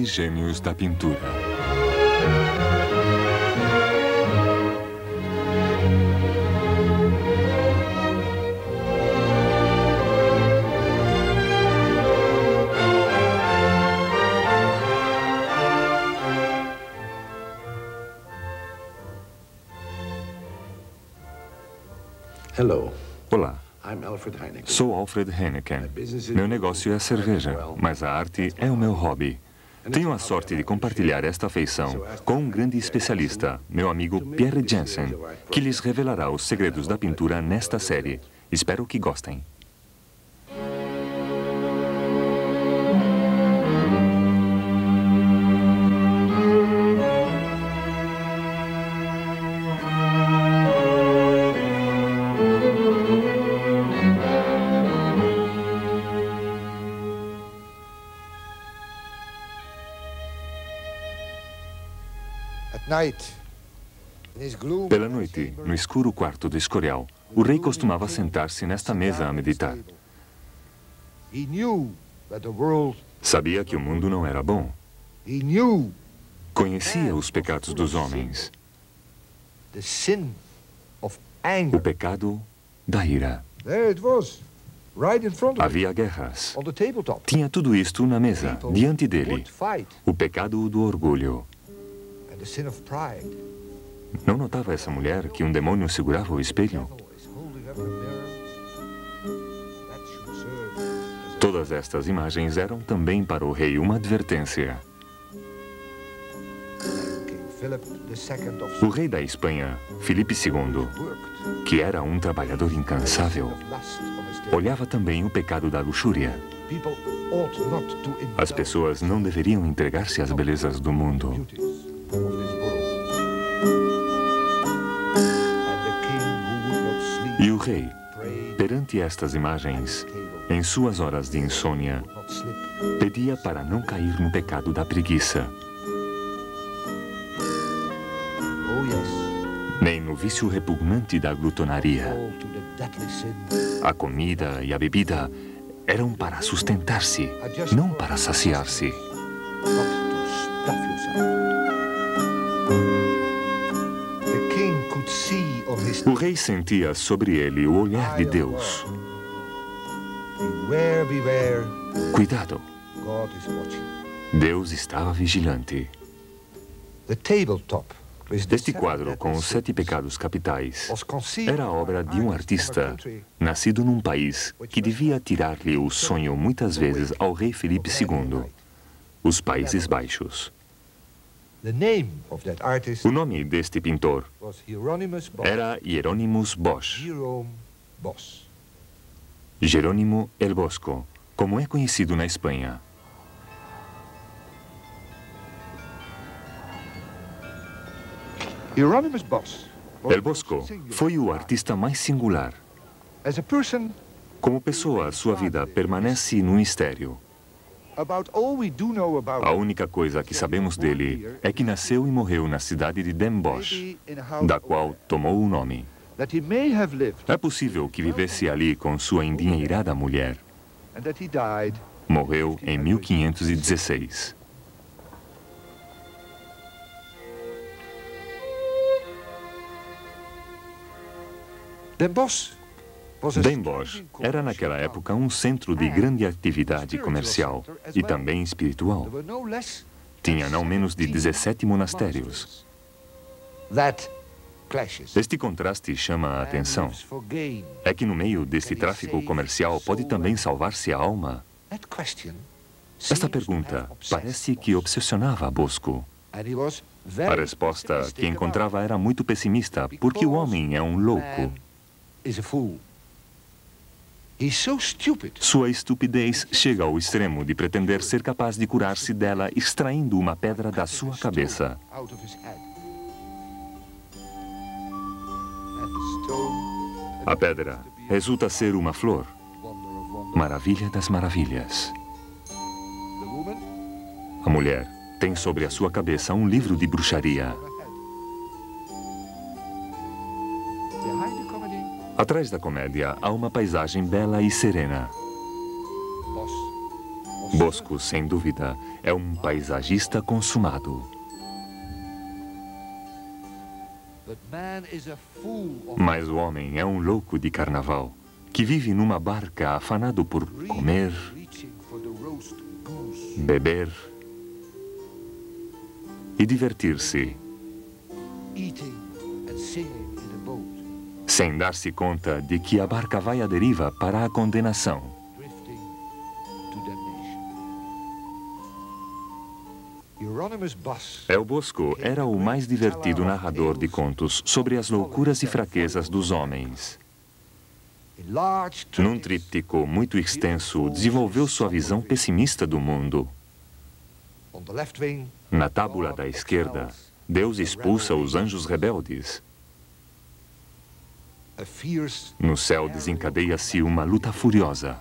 gênios da pintura. Olá, sou Alfred Heineken. Meu negócio é a cerveja, mas a arte é o meu hobby. Tenho a sorte de compartilhar esta afeição com um grande especialista, meu amigo Pierre Jensen, que lhes revelará os segredos da pintura nesta série. Espero que gostem. Pela noite, no escuro quarto do Escorial, o rei costumava sentar-se nesta mesa a meditar. Sabia que o mundo não era bom. Conhecia os pecados dos homens. O pecado da ira. Havia guerras. Tinha tudo isto na mesa, diante dele. O pecado do orgulho. Não notava essa mulher que um demônio segurava o espelho? Todas estas imagens eram também para o rei uma advertência. O rei da Espanha, Filipe II, que era um trabalhador incansável, olhava também o pecado da luxúria. As pessoas não deveriam entregar-se às belezas do mundo. E o rei, perante estas imagens, em suas horas de insônia, pedia para não cair no pecado da preguiça, nem no vício repugnante da glutonaria. A comida e a bebida eram para sustentar-se, não para saciar-se. O rei sentia sobre ele o olhar de Deus. Cuidado! Deus estava vigilante. Este quadro, com os 7 pecados capitais, era a obra de um artista, nascido num país que devia tirar-lhe o sonho muitas vezes ao rei Filipe II, os Países Baixos. O nome deste pintor era Hieronymus Bosch. Jerônimo el Bosco, como é conhecido na Espanha. El Bosco foi o artista mais singular. Como pessoa, sua vida permanece no mistério. A única coisa que sabemos dele é que nasceu e morreu na cidade de Den Bosch, da qual tomou o nome. É possível que vivesse ali com sua endinheirada mulher. Morreu em 1516. Den Bosch era naquela época um centro de grande atividade comercial e também espiritual. Tinha não menos de 17 monastérios. Este contraste chama a atenção. É que no meio deste tráfico comercial pode também salvar-se a alma? Esta pergunta parece que obsessionava Bosco. A resposta que encontrava era muito pessimista, porque o homem é um louco. Sua estupidez chega ao extremo de pretender ser capaz de curar-se dela extraindo uma pedra da sua cabeça. A pedra resulta ser uma flor, maravilha das maravilhas. A mulher tem sobre a sua cabeça um livro de bruxaria. Atrás da comédia há uma paisagem bela e serena. Bosco, sem dúvida, é um paisagista consumado. Mas o homem é um louco de carnaval, que vive numa barca afanado por comer, beber e divertir-se, sem dar-se conta de que a barca vai à deriva para a condenação. El Bosco era o mais divertido narrador de contos sobre as loucuras e fraquezas dos homens. Num tríptico muito extenso, desenvolveu sua visão pessimista do mundo. Na tábula da esquerda, Deus expulsa os anjos rebeldes. No céu desencadeia-se uma luta furiosa.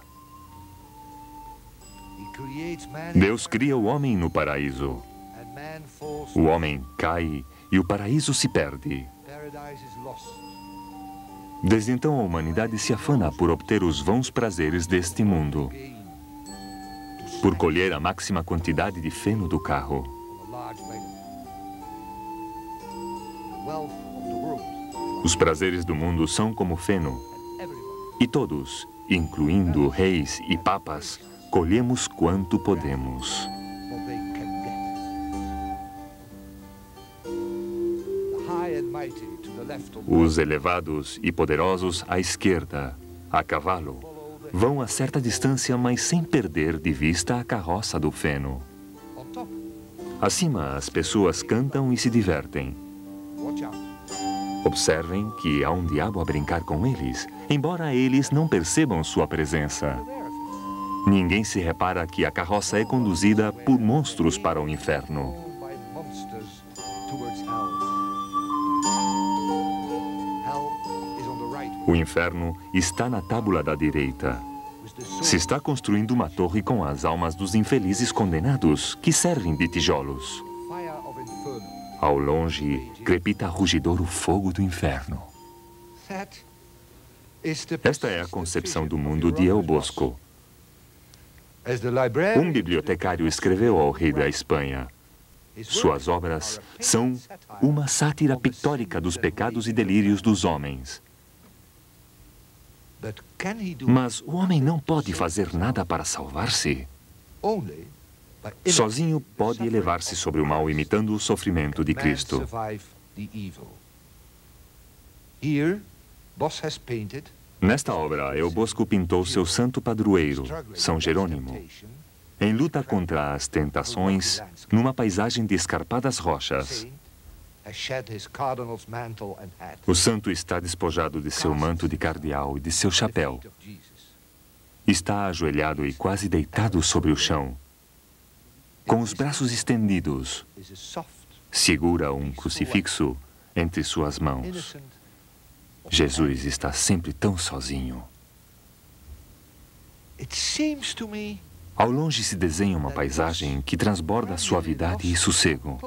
Deus cria o homem no paraíso. O homem cai e o paraíso se perde. Desde então a humanidade se afana por obter os vãos prazeres deste mundo, por colher a máxima quantidade de feno do carro. Os prazeres do mundo são como feno, e todos, incluindo reis e papas, colhemos quanto podemos. Os elevados e poderosos à esquerda, a cavalo, vão a certa distância, mas sem perder de vista a carroça do feno. Acima, as pessoas cantam e se divertem. Observem que há um diabo a brincar com eles, embora eles não percebam sua presença. Ninguém se repara que a carroça é conduzida por monstros para o inferno. O inferno está na tábula da direita. Se está construindo uma torre com as almas dos infelizes condenados, que servem de tijolos. Ao longe, crepita rugidor o fogo do inferno. Esta é a concepção do mundo de El Bosco. Um bibliotecário escreveu ao rei da Espanha: suas obras são uma sátira pictórica dos pecados e delírios dos homens. Mas o homem não pode fazer nada para salvar-se. Sozinho pode elevar-se sobre o mal, imitando o sofrimento de Cristo. Nesta obra, El Bosco pintou seu santo padroeiro, São Jerônimo, em luta contra as tentações, numa paisagem de escarpadas rochas. O santo está despojado de seu manto de cardeal e de seu chapéu. Está ajoelhado e quase deitado sobre o chão, com os braços estendidos. Segura um crucifixo entre suas mãos. Jesus está sempre tão sozinho. Ao longe se desenha uma paisagem que transborda suavidade e sossego.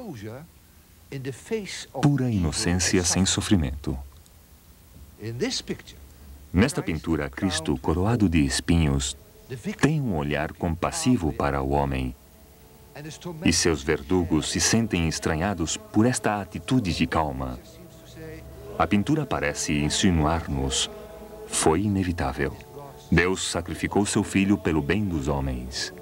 Pura inocência sem sofrimento. Nesta pintura, Cristo, coroado de espinhos, tem um olhar compassivo para o homem. E seus verdugos se sentem estranhados por esta atitude de calma. A pintura parece insinuar-nos: foi inevitável. Deus sacrificou seu filho pelo bem dos homens.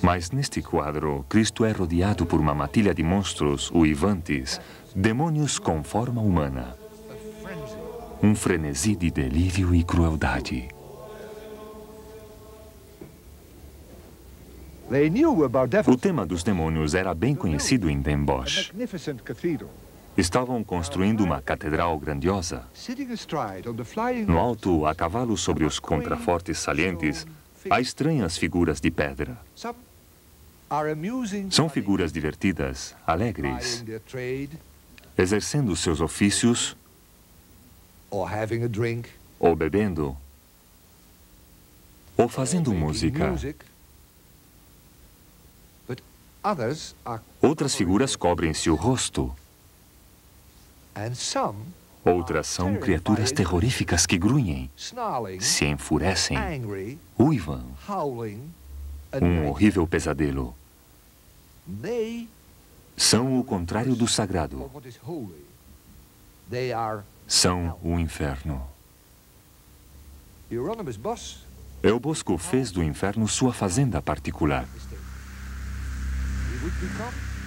Mas neste quadro, Cristo é rodeado por uma matilha de monstros uivantes, demônios com forma humana. Um frenesi de delírio e crueldade. O tema dos demônios era bem conhecido em Den Bosch. Estavam construindo uma catedral grandiosa. No alto, a cavalo sobre os contrafortes salientes, há estranhas figuras de pedra. São figuras divertidas, alegres, exercendo seus ofícios, ou bebendo, ou fazendo música. Outras figuras cobrem-se o rosto. Outras são criaturas terroríficas que grunhem, se enfurecem, uivam. Um horrível pesadelo. São o contrário do sagrado. São o inferno. El Bosco fez do inferno sua fazenda particular.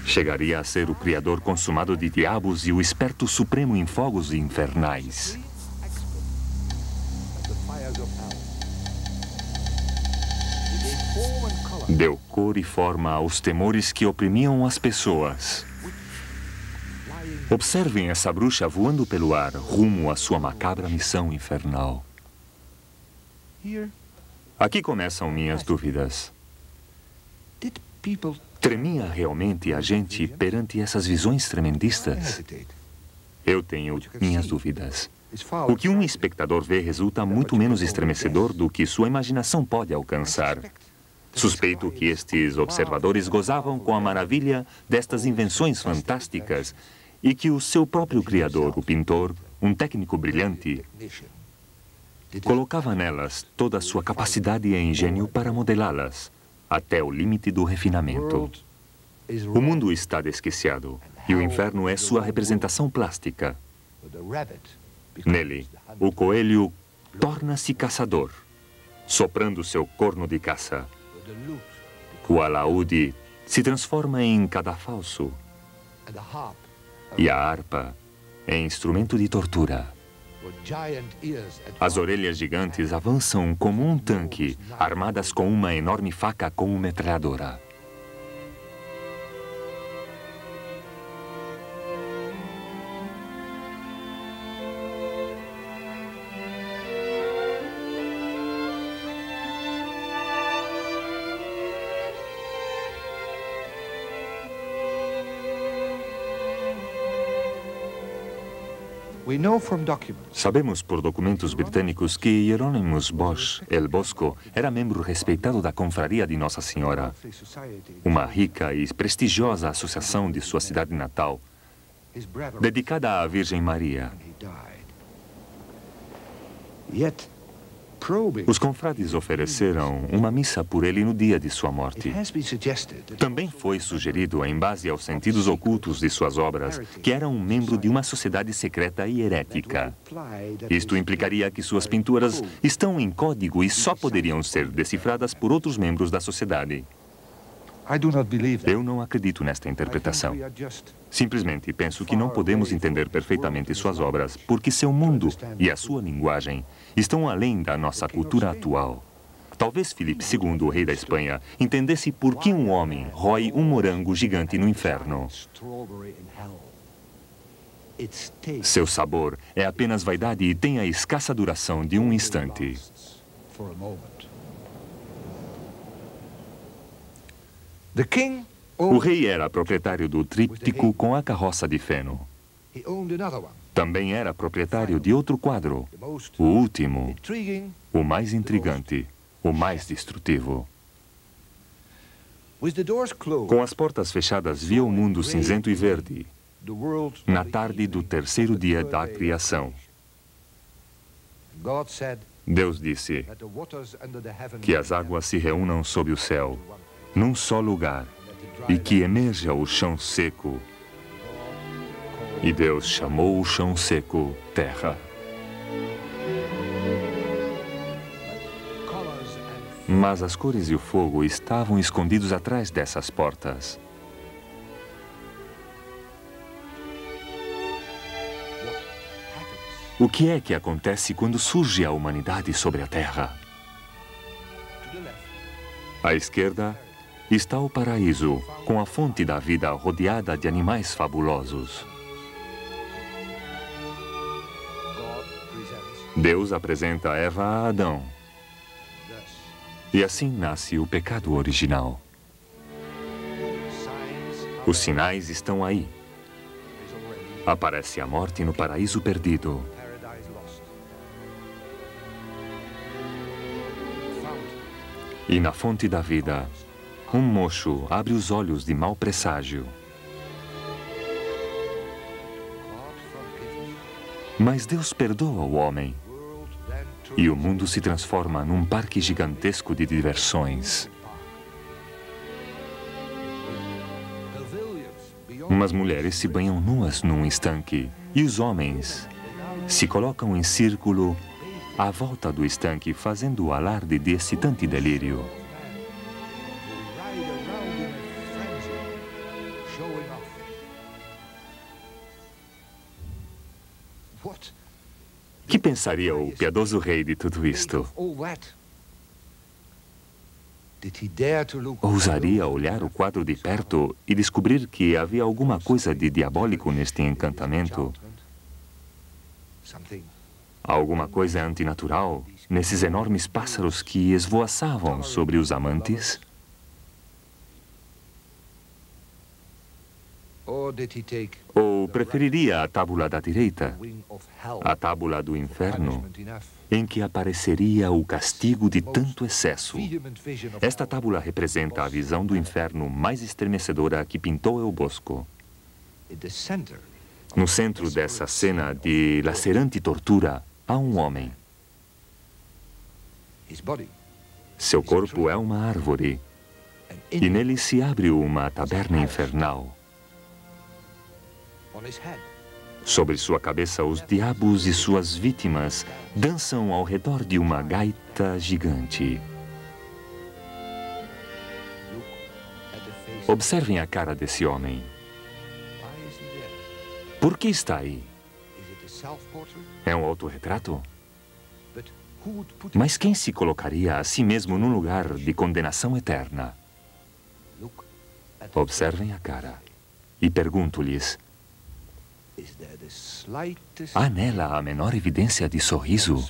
Chegaria a ser o criador consumado de diabos e o esperto supremo em fogos infernais. Deu cor e forma aos temores que oprimiam as pessoas. Observem essa bruxa voando pelo ar, rumo à sua macabra missão infernal. Aqui começam minhas dúvidas. Tremia realmente a gente perante essas visões tremendistas? Eu tenho minhas dúvidas. O que um espectador vê resulta muito menos estremecedor do que sua imaginação pode alcançar. Suspeito que estes observadores gozavam com a maravilha destas invenções fantásticas e que o seu próprio criador, o pintor, um técnico brilhante, colocava nelas toda a sua capacidade e engenho para modelá-las até o limite do refinamento. O mundo está desquiciado e o inferno é sua representação plástica. Nele, o coelho torna-se caçador, soprando seu corno de caça. O alaúde se transforma em cadafalso e a harpa em instrumento de tortura. As orelhas gigantes avançam como um tanque, armadas com uma enorme faca como metralhadora. Sabemos por documentos britânicos que Hieronymus Bosch, El Bosco, era membro respeitado da Confraria de Nossa Senhora, uma rica e prestigiosa associação de sua cidade natal, dedicada à Virgem Maria. Os confrades ofereceram uma missa por ele no dia de sua morte. Também foi sugerido, em base aos sentidos ocultos de suas obras, que era um membro de uma sociedade secreta e herética. Isto implicaria que suas pinturas estão em código e só poderiam ser decifradas por outros membros da sociedade. Eu não acredito nesta interpretação. Simplesmente penso que não podemos entender perfeitamente suas obras, porque seu mundo e a sua linguagem estão além da nossa cultura atual. Talvez Filipe II, o rei da Espanha, entendesse por que um homem rói um morango gigante no inferno. Seu sabor é apenas vaidade e tem a escassa duração de um instante. O rei era proprietário do tríptico com a carroça de feno. Também era proprietário de outro quadro, o último, o mais intrigante, o mais destrutivo. Com as portas fechadas, via o mundo cinzento e verde, na tarde do terceiro dia da criação. Deus disse que as águas se reúnam sob o céu, num só lugar, e que emerja o chão seco. E Deus chamou o chão seco terra. Mas as cores e o fogo estavam escondidos atrás dessas portas. O que é que acontece quando surge a humanidade sobre a terra? À esquerda está o paraíso, com a fonte da vida rodeada de animais fabulosos. Deus apresenta Eva a Adão. E assim nasce o pecado original. Os sinais estão aí. Aparece a morte no paraíso perdido. E na fonte da vida, um mocho abre os olhos de mau presságio. Mas Deus perdoa o homem. E o mundo se transforma num parque gigantesco de diversões. Umas mulheres se banham nuas num estanque e os homens se colocam em círculo à volta do estanque, fazendo alarde de excitante delírio. Que pensaria o piedoso rei de tudo isto? Ousaria olhar o quadro de perto e descobrir que havia alguma coisa de diabólico neste encantamento? Alguma coisa antinatural nesses enormes pássaros que esvoaçavam sobre os amantes? Ou preferiria a tábula da direita, a tábula do inferno, em que apareceria o castigo de tanto excesso? Esta tábula representa a visão do inferno mais estremecedora que pintou El Bosco. No centro dessa cena de lacerante tortura, há um homem. Seu corpo é uma árvore, e nele se abre uma taberna infernal. Sobre sua cabeça, os diabos e suas vítimas dançam ao redor de uma gaita gigante. Observem a cara desse homem. Por que está aí? É um autorretrato? Mas quem se colocaria a si mesmo num lugar de condenação eterna? Observem a cara e pergunto-lhes: há nela a menor evidência de sorriso?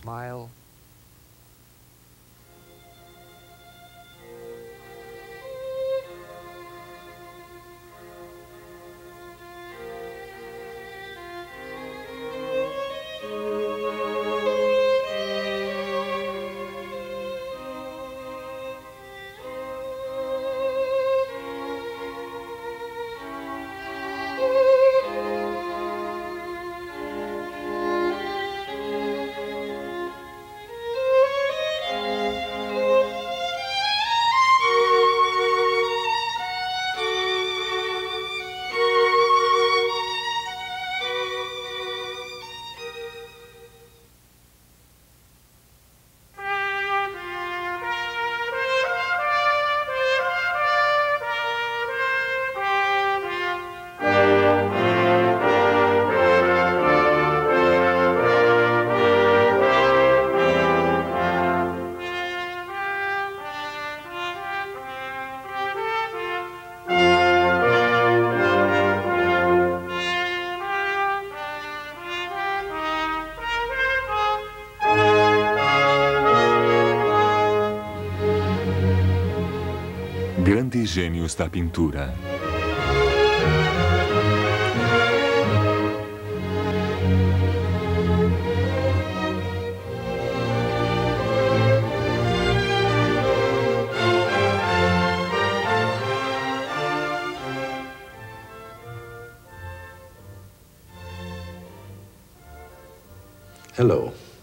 Grandes gênios da pintura.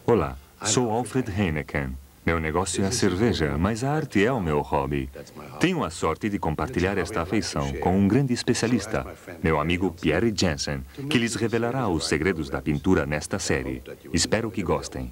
Olá, sou Alfred Heineken. Meu negócio é a cerveja, mas a arte é o meu hobby. Tenho a sorte de compartilhar esta afeição com um grande especialista, meu amigo Pierre Jensen, que lhes revelará os segredos da pintura nesta série. Espero que gostem.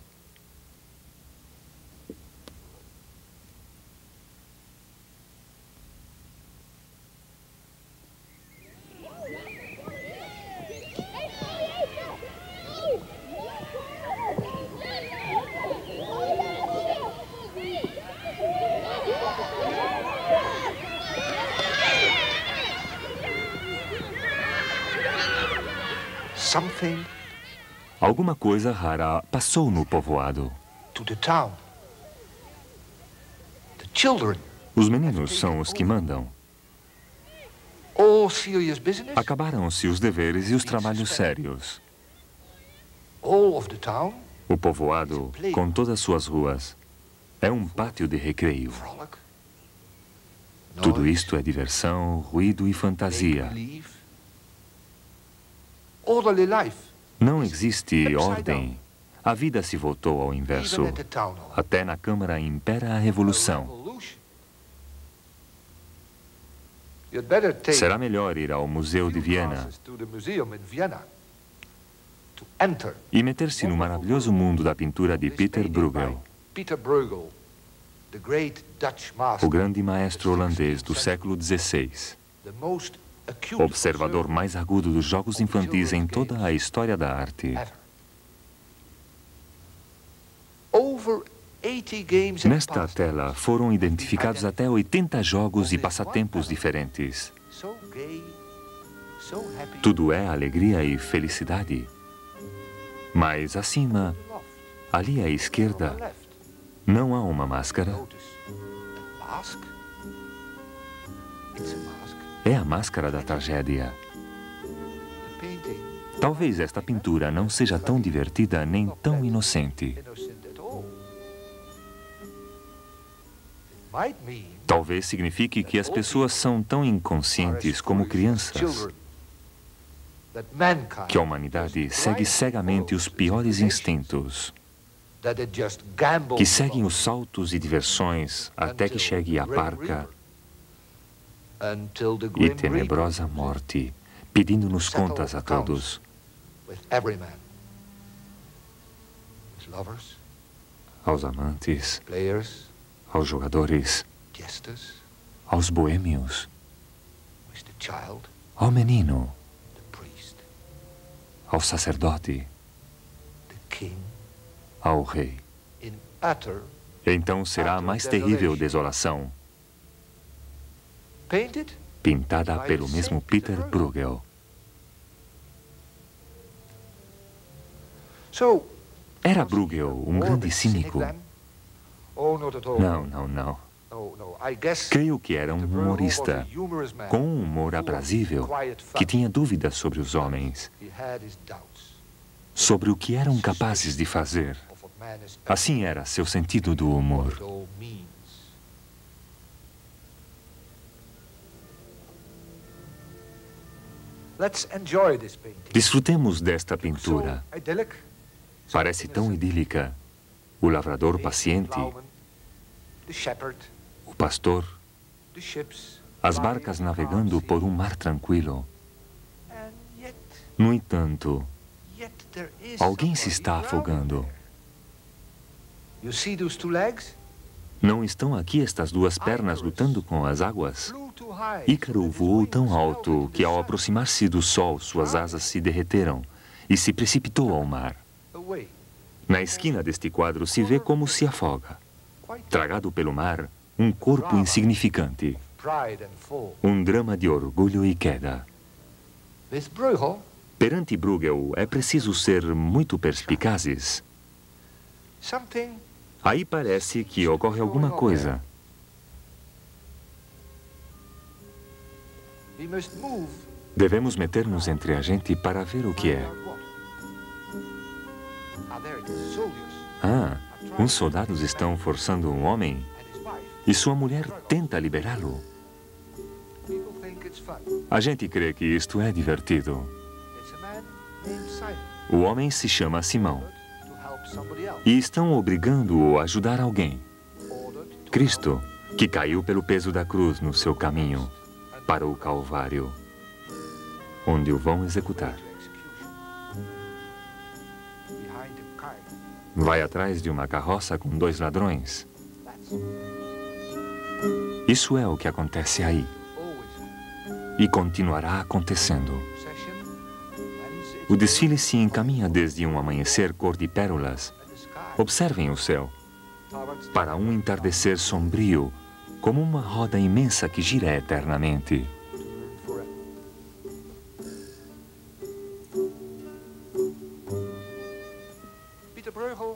Alguma coisa rara passou no povoado. Os meninos são os que mandam. Acabaram-se os deveres e os trabalhos sérios. O povoado, com todas suas ruas, é um pátio de recreio. Tudo isto é diversão, ruído e fantasia. Não existe ordem. A vida se voltou ao inverso. Até na Câmara impera a revolução. Será melhor ir ao Museu de Viena e meter-se no maravilhoso mundo da pintura de Peter Bruegel, o grande maestro holandês do século XVI, observador mais agudo dos jogos infantis em toda a história da arte. Nesta tela foram identificados até 80 jogos e passatempos diferentes. Tudo é alegria e felicidade. Mas acima, ali à esquerda, não há uma máscara. É a máscara da tragédia. Talvez esta pintura não seja tão divertida nem tão inocente. Talvez signifique que as pessoas são tão inconscientes como crianças, que a humanidade segue cegamente os piores instintos, que seguem os saltos e diversões até que chegue a parca e tenebrosa morte, pedindo-nos contas a todos. Aos amantes, aos jogadores, aos boêmios, ao menino, ao sacerdote, ao rei. Então será a mais terrível desolação, pintada pelo mesmo Peter Bruegel. Era Bruegel um grande cínico? Não. Creio que era um humorista, com um humor aprazível, que tinha dúvidas sobre os homens, sobre o que eram capazes de fazer. Assim era seu sentido do humor. Desfrutemos desta pintura. Parece tão idílica. O lavrador paciente, o pastor, as barcas navegando por um mar tranquilo. No entanto, alguém se está afogando. Não estão aqui estas duas pernas lutando com as águas? Ícaro voou tão alto que, ao aproximar-se do sol, suas asas se derreteram e se precipitou ao mar. Na esquina deste quadro se vê como se afoga, tragado pelo mar, um corpo insignificante. Um drama de orgulho e queda. Perante Bruegel é preciso ser muito perspicazes. Aí parece que ocorre alguma coisa. Devemos meter-nos entre a gente para ver o que é. Uns soldados estão forçando um homem e sua mulher tenta liberá-lo. A gente crê que isto é divertido. O homem se chama Simão e estão obrigando-o a ajudar alguém. Cristo, que caiu pelo peso da cruz no seu caminho para o Calvário, onde o vão executar. Vai atrás de uma carroça com 2 ladrões. Isso é o que acontece aí. E continuará acontecendo. O desfile se encaminha desde um amanhecer cor de pérolas. Observem o céu. Para um entardecer sombrio, como uma roda imensa que gira eternamente.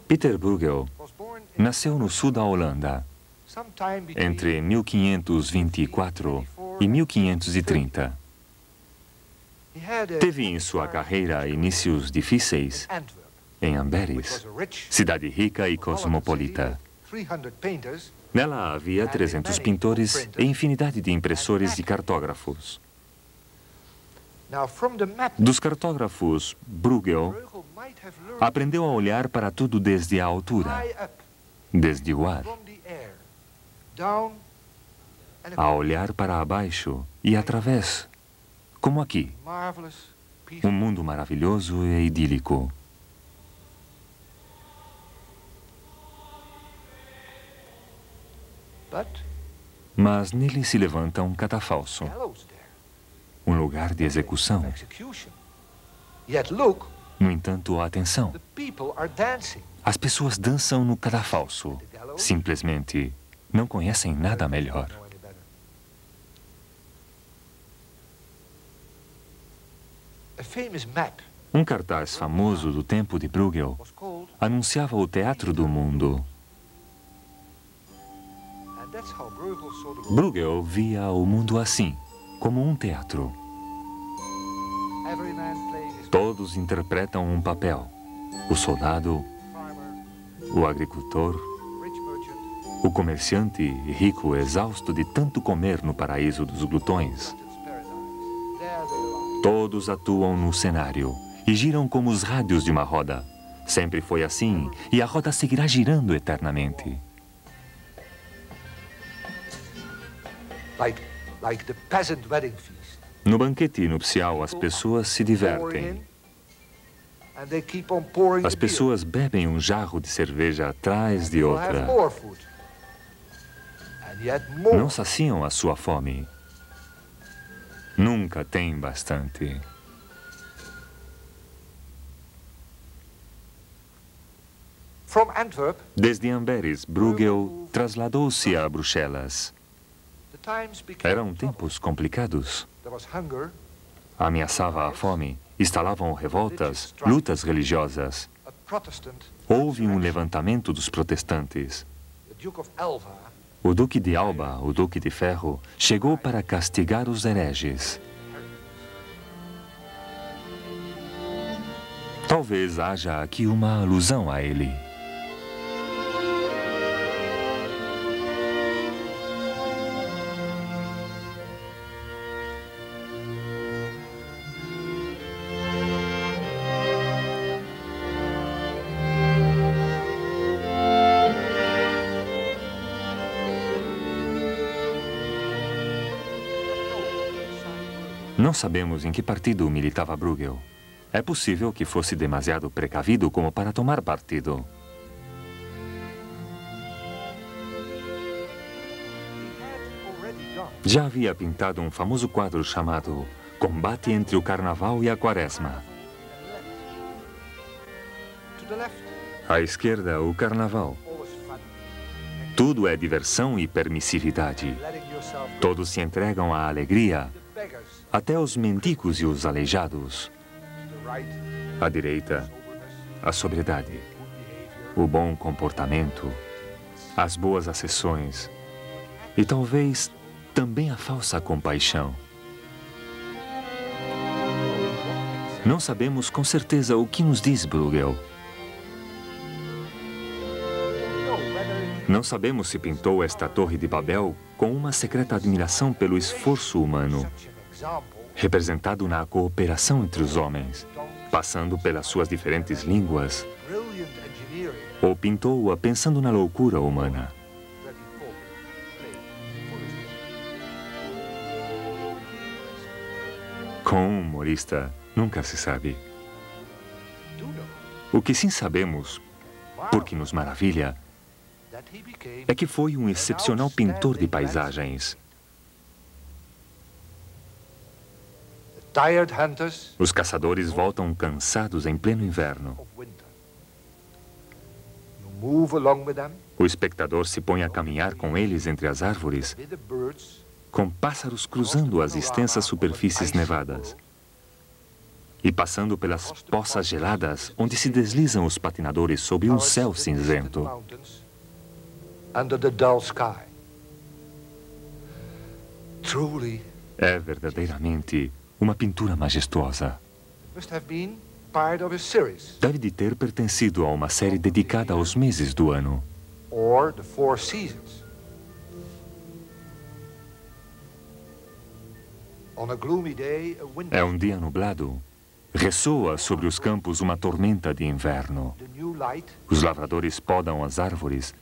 Peter Bruegel nasceu no sul da Holanda, entre 1524 e 1530. Teve em sua carreira inícios difíceis em Amberes, cidade rica e cosmopolita. Nela havia 300 pintores e infinidade de impressores e cartógrafos. Dos cartógrafos, Bruegel aprendeu a olhar para tudo desde a altura, desde o ar, a olhar para baixo e através, como aqui, um mundo maravilhoso e idílico. Mas nele se levanta um catafalso, um lugar de execução. No entanto, atenção, as pessoas dançam no cadafalso, simplesmente não conhecem nada melhor. Um cartaz famoso do tempo de Bruegel anunciava o teatro do mundo. Bruegel via o mundo assim, como um teatro. Todos interpretam um papel. O soldado, o agricultor, o comerciante rico exausto de tanto comer no paraíso dos glutões. Todos atuam no cenário e giram como os rádios de uma roda. Sempre foi assim e a roda seguirá girando eternamente. No banquete nupcial, as pessoas se divertem. As pessoas bebem um jarro de cerveja atrás de outra. Não saciam a sua fome. Nunca tem bastante. Desde Amberes, Bruegel trasladou-se a Bruxelas. Eram tempos complicados. Ameaçava a fome, instalavam revoltas, lutas religiosas. Houve um levantamento dos protestantes. O Duque de Alba, o Duque de Ferro, chegou para castigar os hereges. Talvez haja aqui uma alusão a ele. Não sabemos em que partido militava Bruegel. É possível que fosse demasiado precavido como para tomar partido. Já havia pintado um famoso quadro chamado Combate entre o Carnaval e a Quaresma. À esquerda, o Carnaval. Tudo é diversão e permissividade. Todos se entregam à alegria, até os mendigos e os aleijados. À direita, a sobriedade, o bom comportamento, as boas acessões e talvez também a falsa compaixão. Não sabemos com certeza o que nos diz Bruegel. Não sabemos se pintou esta Torre de Babel com uma secreta admiração pelo esforço humano, representado na cooperação entre os homens, passando pelas suas diferentes línguas, ou pintou-a pensando na loucura humana. Com um humorista, nunca se sabe. O que sim sabemos, porque nos maravilha, é que foi um excepcional pintor de paisagens. Os caçadores voltam cansados em pleno inverno. O espectador se põe a caminhar com eles entre as árvores, com pássaros cruzando as extensas superfícies nevadas e passando pelas poças geladas onde se deslizam os patinadores sob um céu cinzento. É verdadeiramente uma pintura majestosa. Deve de ter pertencido a uma série dedicada aos meses do ano. É um dia nublado. Ressoa sobre os campos uma tormenta de inverno. Os lavradores podam as árvores.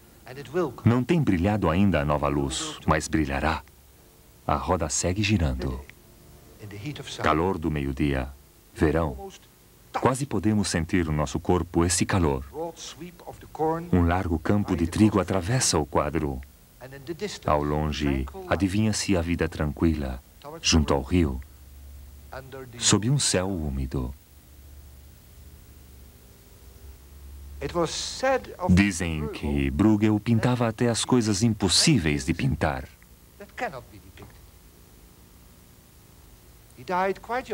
Não tem brilhado ainda a nova luz, mas brilhará. A roda segue girando. Calor do meio-dia. Verão. Quase podemos sentir no nosso corpo esse calor. Um largo campo de trigo atravessa o quadro. Ao longe, adivinha-se a vida tranquila, junto ao rio, sob um céu úmido. Dizem que Bruegel pintava até as coisas impossíveis de pintar.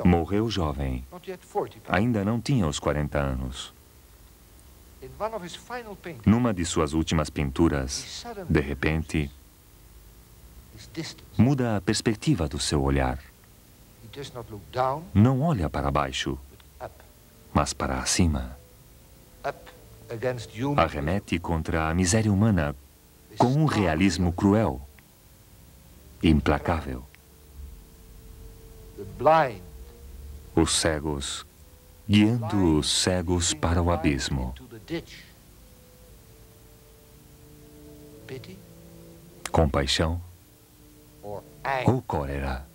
Morreu jovem. Ainda não tinha os 40 anos. Numa de suas últimas pinturas, de repente, muda a perspectiva do seu olhar. Não olha para baixo, mas para cima. Arremete contra a miséria humana com um realismo cruel, implacável. Os cegos guiando os cegos para o abismo. Compaixão ou cólera?